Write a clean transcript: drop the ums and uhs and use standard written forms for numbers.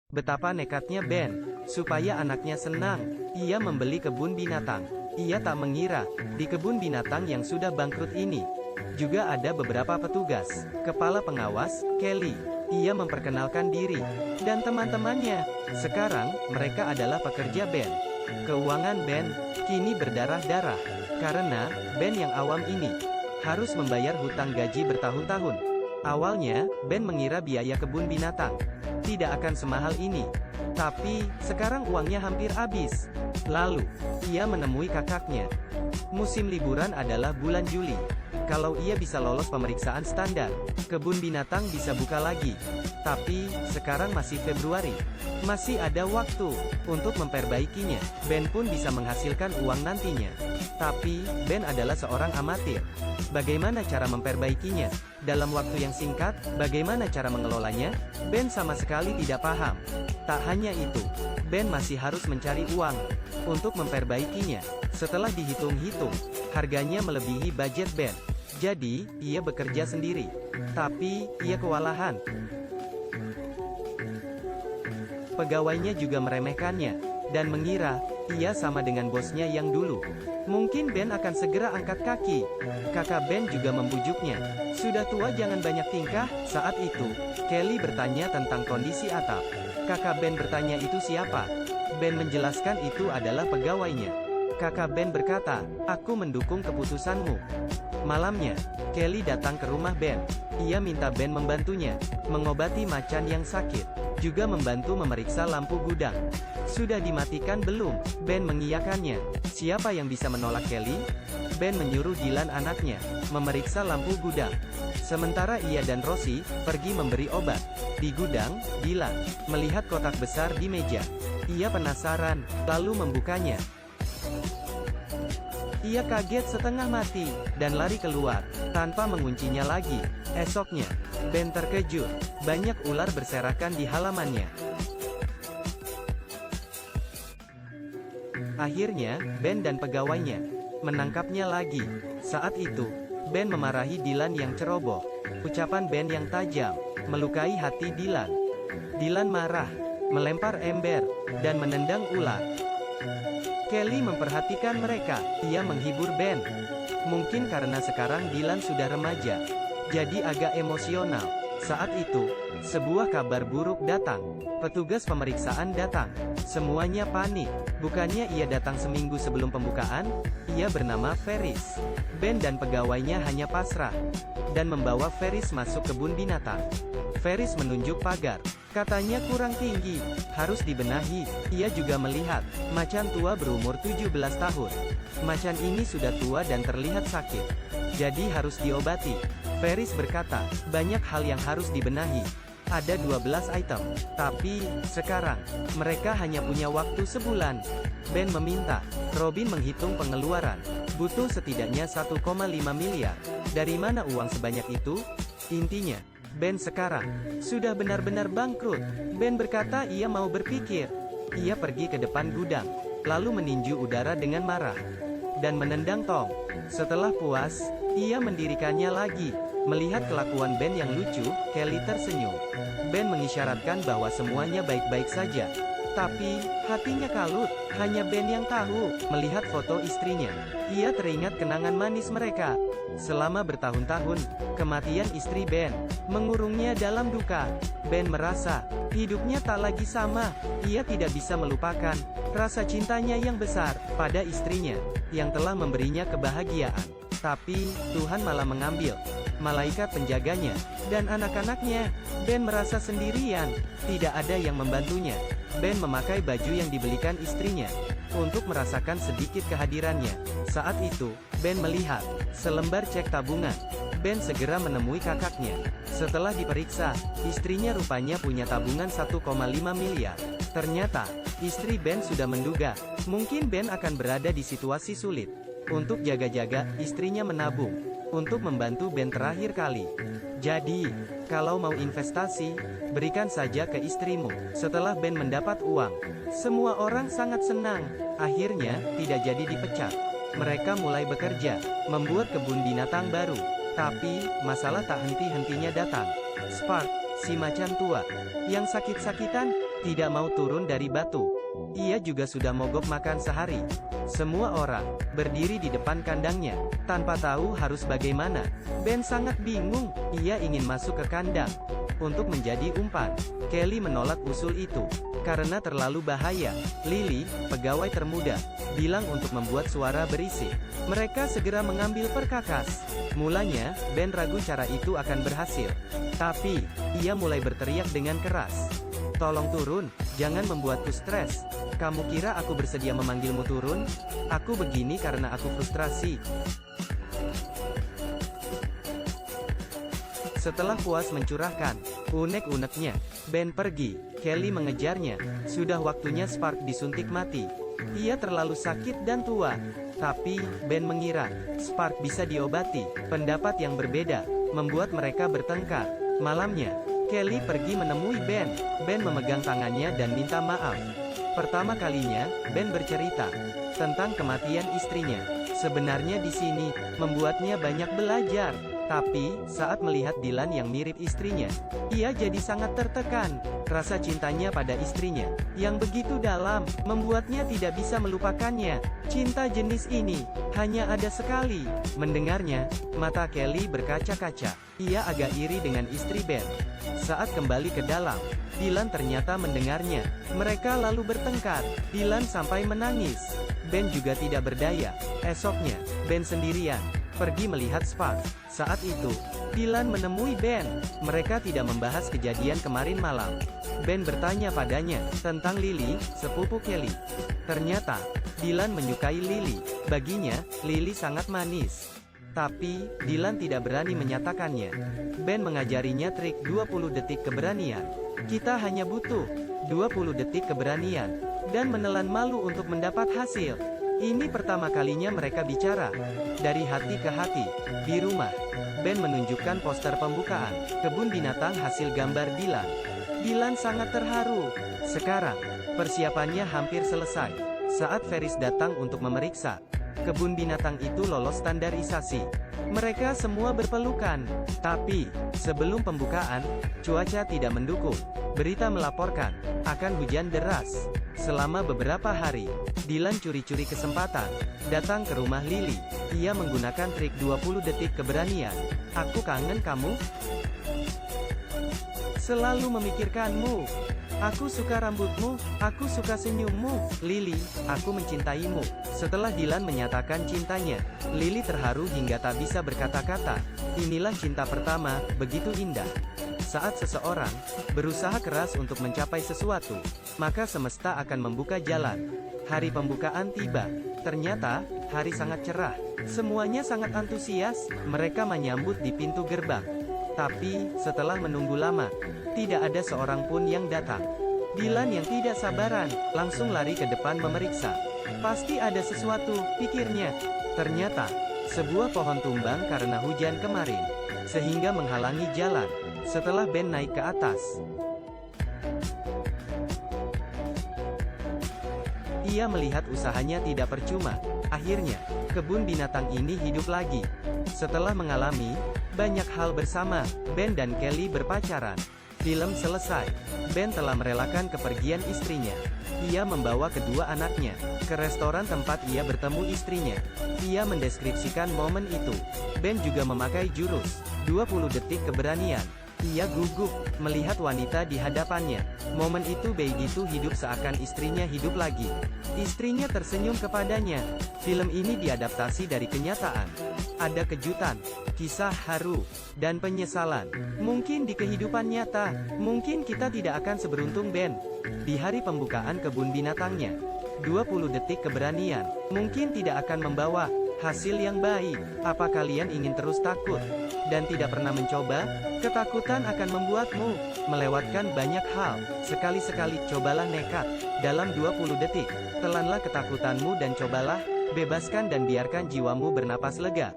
Betapa nekatnya Ben, supaya anaknya senang. Ia membeli kebun binatang. Ia tak mengira, di kebun binatang yang sudah bangkrut ini, juga ada beberapa petugas. Kepala pengawas, Kelly. Ia memperkenalkan diri, dan teman-temannya. Sekarang, mereka adalah pekerja Ben. Keuangan Ben, kini berdarah-darah. Karena, Ben yang awam ini, harus membayar hutang gaji bertahun-tahun. Awalnya, Ben mengira biaya kebun binatang tidak akan semahal ini. Tapi, sekarang uangnya hampir habis. Lalu, ia menemui kakaknya. Musim liburan adalah bulan Juli. Kalau ia bisa lolos pemeriksaan standar, kebun binatang bisa buka lagi. Tapi, sekarang masih Februari. Masih ada waktu untuk memperbaikinya. Ben pun bisa menghasilkan uang nantinya. Tapi, Ben adalah seorang amatir. Bagaimana cara memperbaikinya? Dalam waktu yang singkat, bagaimana cara mengelolanya? Ben sama sekali tidak paham. Tak hanya itu, Ben masih harus mencari uang untuk memperbaikinya. Setelah dihitung-hitung, harganya melebihi budget Ben. Jadi, ia bekerja sendiri. Tapi, ia kewalahan. Pegawainya juga meremehkannya, dan mengira, ia sama dengan bosnya yang dulu. Mungkin Ben akan segera angkat kaki. Kakak Ben juga membujuknya. Sudah tua jangan banyak tingkah. Saat itu, Kelly bertanya tentang kondisi atap. Kakak Ben bertanya itu siapa? Ben menjelaskan itu adalah pegawainya. Kakak Ben berkata, aku mendukung keputusanmu. Malamnya, Kelly datang ke rumah Ben. Ia minta Ben membantunya mengobati macan yang sakit, juga membantu memeriksa lampu gudang. Sudah dimatikan belum? Ben mengiyakannya. Siapa yang bisa menolak Kelly? Ben menyuruh Dylan anaknya memeriksa lampu gudang. Sementara ia dan Rosie pergi memberi obat. Di gudang, Dylan melihat kotak besar di meja. Ia penasaran, lalu membukanya. Ia kaget setengah mati, dan lari keluar, tanpa menguncinya lagi. Esoknya, Ben terkejut. Banyak ular berserakan di halamannya. Akhirnya, Ben dan pegawainya menangkapnya lagi. Saat itu, Ben memarahi Dylan yang ceroboh. Ucapan Ben yang tajam melukai hati Dylan. Dylan marah, melempar ember, dan menendang ular. Kelly memperhatikan mereka. Ia menghibur Ben. Mungkin karena sekarang Dylan sudah remaja, jadi agak emosional. Saat itu, sebuah kabar buruk datang. Petugas pemeriksaan datang. Semuanya panik. Bukannya ia datang seminggu sebelum pembukaan? Ia bernama Ferris. Ben dan pegawainya hanya pasrah dan membawa Ferris masuk kebun binatang. Ferris menunjuk pagar. Katanya kurang tinggi, harus dibenahi. Ia juga melihat macan tua berumur 17 tahun. Macan ini sudah tua dan terlihat sakit, jadi harus diobati. Ferris berkata, banyak hal yang harus dibenahi. Ada 12 item, tapi sekarang mereka hanya punya waktu sebulan. Ben meminta Robin menghitung pengeluaran. Butuh setidaknya 1,5 miliar. Dari mana uang sebanyak itu? Intinya, Ben sekarang sudah benar-benar bangkrut. Ben berkata ia mau berpikir. Ia pergi ke depan gudang, lalu meninju udara dengan marah, dan menendang tong. Setelah puas, ia mendirikannya lagi. Melihat kelakuan Ben yang lucu, Kelly tersenyum. Ben mengisyaratkan bahwa semuanya baik-baik saja. Tapi, hatinya kalut. Hanya Ben yang tahu. Melihat foto istrinya, ia teringat kenangan manis mereka. Selama bertahun-tahun, kematian istri Ben mengurungnya dalam duka. Ben merasa hidupnya tak lagi sama. Ia tidak bisa melupakan rasa cintanya yang besar pada istrinya yang telah memberinya kebahagiaan. Tapi, Tuhan malah mengambil malaikat penjaganya dan anak-anaknya. Ben merasa sendirian, tidak ada yang membantunya. Ben memakai baju yang dibelikan istrinya untuk merasakan sedikit kehadirannya. Saat itu, Ben melihat selembar cek tabungan. Ben segera menemui kakaknya. Setelah diperiksa, istrinya rupanya punya tabungan 1,5 miliar. Ternyata, istri Ben sudah menduga, mungkin Ben akan berada di situasi sulit. Untuk jaga-jaga, istrinya menabung untuk membantu Ben terakhir kali. Jadi, kalau mau investasi, berikan saja ke istrimu. Setelah Ben mendapat uang, semua orang sangat senang. Akhirnya, tidak jadi dipecat. Mereka mulai bekerja, membuat kebun binatang baru. Tapi, masalah tak henti-hentinya datang. Spark, si macan tua, yang sakit-sakitan, tidak mau turun dari batu. Ia juga sudah mogok makan sehari. Semua orang berdiri di depan kandangnya, tanpa tahu harus bagaimana. Ben sangat bingung, ia ingin masuk ke kandang untuk menjadi umpan. Kelly menolak usul itu, karena terlalu bahaya. Lily, pegawai termuda, bilang untuk membuat suara berisik. Mereka segera mengambil perkakas. Mulanya, Ben ragu cara itu akan berhasil. Tapi, ia mulai berteriak dengan keras. Tolong turun, jangan membuatku stres. Kamu kira aku bersedia memanggilmu turun? Aku begini karena aku frustrasi. Setelah puas mencurahkan unek-uneknya, Ben pergi. Kelly mengejarnya. Sudah waktunya Spark disuntik mati. Ia terlalu sakit dan tua. Tapi, Ben mengira Spark bisa diobati. Pendapat yang berbeda membuat mereka bertengkar. Malamnya, Kelly pergi menemui Ben. Ben memegang tangannya dan minta maaf. Pertama kalinya, Ben bercerita tentang kematian istrinya. Sebenarnya di sini membuatnya banyak belajar. Tapi, saat melihat Dylan yang mirip istrinya, ia jadi sangat tertekan. Rasa cintanya pada istrinya, yang begitu dalam, membuatnya tidak bisa melupakannya. Cinta jenis ini, hanya ada sekali. Mendengarnya, mata Kelly berkaca-kaca. Ia agak iri dengan istri Ben. Saat kembali ke dalam, Dylan ternyata mendengarnya. Mereka lalu bertengkar. Dylan sampai menangis. Ben juga tidak berdaya. Esoknya, Ben sendirian pergi melihat Spark. Saat itu, Dylan menemui Ben. Mereka tidak membahas kejadian kemarin malam. Ben bertanya padanya tentang Lily, sepupu Kelly. Ternyata, Dylan menyukai Lily. Baginya, Lily sangat manis. Tapi, Dylan tidak berani menyatakannya. Ben mengajarinya trik 20 detik keberanian. Kita hanya butuh 20 detik keberanian dan menelan malu untuk mendapat hasil. Ini pertama kalinya mereka bicara dari hati ke hati. Di rumah, Ben menunjukkan poster pembukaan kebun binatang hasil gambar Dylan. Dylan sangat terharu. Sekarang, persiapannya hampir selesai. Saat Ferris datang untuk memeriksa, kebun binatang itu lolos standarisasi. Mereka semua berpelukan. Tapi, sebelum pembukaan, cuaca tidak mendukung. Berita melaporkan akan hujan deras. Selama beberapa hari, Dylan curi-curi kesempatan datang ke rumah Lily. Ia menggunakan trik 20 detik keberanian. Aku kangen kamu. Selalu memikirkanmu. Aku suka rambutmu. Aku suka senyummu. Lily, aku mencintaimu. Setelah Dylan menyatakan cintanya, Lily terharu hingga tak bisa berkata-kata. Inilah cinta pertama, begitu indah. Saat seseorang berusaha keras untuk mencapai sesuatu, maka semesta akan membuka jalan. Hari pembukaan tiba. Ternyata, hari sangat cerah. Semuanya sangat antusias. Mereka menyambut di pintu gerbang. Tapi, setelah menunggu lama, tidak ada seorang pun yang datang. Dylan yang tidak sabaran, langsung lari ke depan memeriksa. Pasti ada sesuatu, pikirnya. Ternyata, sebuah pohon tumbang karena hujan kemarin, sehingga menghalangi jalan. Setelah Ben naik ke atas, ia melihat usahanya tidak percuma. Akhirnya, kebun binatang ini hidup lagi. Setelah mengalami banyak hal bersama, Ben dan Kelly berpacaran. Film selesai. Ben telah merelakan kepergian istrinya. Ia membawa kedua anaknya ke restoran tempat ia bertemu istrinya. Ia mendeskripsikan momen itu. Ben juga memakai jurus 20 detik keberanian. Ia gugup melihat wanita di hadapannya. Momen itu begitu hidup seakan istrinya hidup lagi. Istrinya tersenyum kepadanya. Film ini diadaptasi dari kenyataan. Ada kejutan, kisah haru, dan penyesalan. Mungkin di kehidupan nyata, mungkin kita tidak akan seberuntung Ben. Di hari pembukaan kebun binatangnya, 20 detik keberanian mungkin tidak akan membawa hasil yang baik. Apa kalian ingin terus takut dan tidak pernah mencoba? Ketakutan akan membuatmu melewatkan banyak hal. Sekali-sekali cobalah nekat. Dalam 20 detik, telanlah ketakutanmu dan cobalah bebaskan dan biarkan jiwamu bernapas lega.